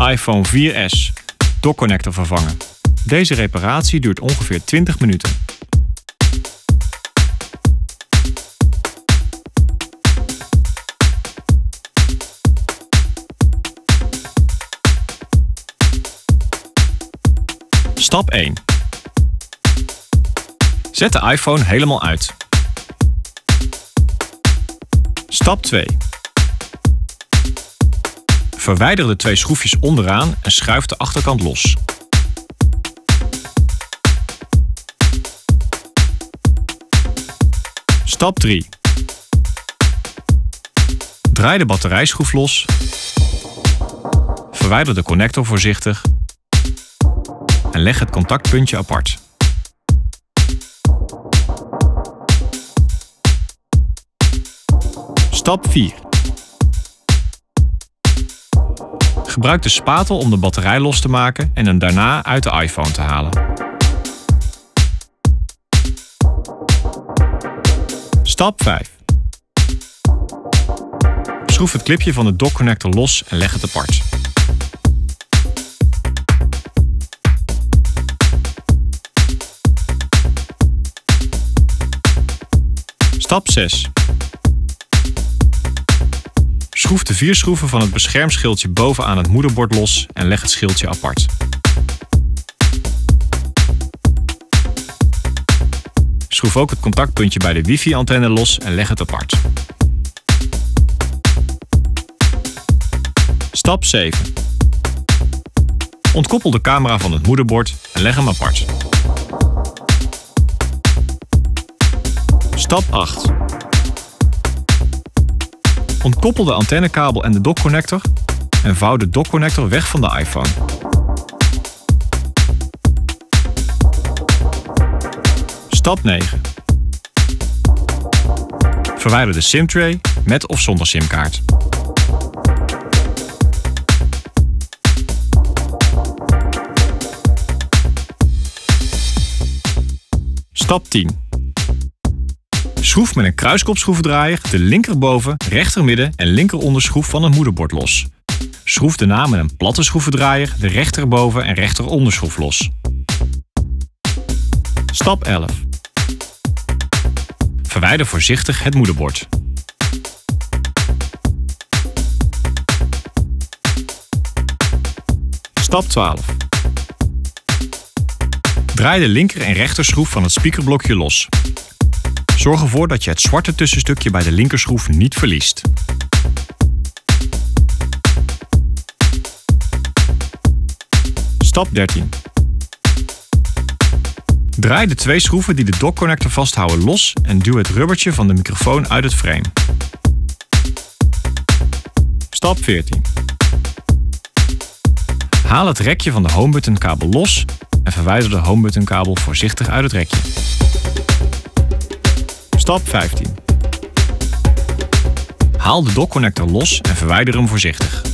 iPhone 4S, dockconnector vervangen. Deze reparatie duurt ongeveer 20 minuten. Stap 1. Zet de iPhone helemaal uit. Stap 2. Verwijder de 2 schroefjes onderaan en schuif de achterkant los. Stap 3. Draai de batterijschroef los. Verwijder de connector voorzichtig. En leg het contactpuntje apart. Stap 4. Gebruik de spatel om de batterij los te maken en hem daarna uit de iPhone te halen. Stap 5. Schroef het clipje van de dockconnector los en leg het apart. Stap 6. Schroef de 4 schroeven van het beschermschildje bovenaan het moederbord los en leg het schildje apart. Schroef ook het contactpuntje bij de wifi-antenne los en leg het apart. Stap 7. Ontkoppel de camera van het moederbord en leg hem apart. Stap 8. Ontkoppel de antennekabel en de dockconnector en vouw de dockconnector weg van de iPhone. Stap 9. Verwijder de SIM-tray met of zonder simkaart. Stap 10. Schroef met een kruiskopschroevendraaier de linkerboven, rechtermidden en linkeronderschroef van het moederbord los. Schroef daarna met een platte schroevendraaier de rechterboven en rechteronderschroef los. Stap 11. Verwijder voorzichtig het moederbord. Stap 12. Draai de linker en rechterschroef van het speakerblokje los. Zorg ervoor dat je het zwarte tussenstukje bij de linkerschroef niet verliest. Stap 13. Draai de 2 schroeven die de dockconnector vasthouden los en duw het rubbertje van de microfoon uit het frame. Stap 14. Haal het rekje van de homebutton kabel los en verwijder de homebutton kabel voorzichtig uit het rekje. Stap 15. Haal de dockconnector los en verwijder hem voorzichtig.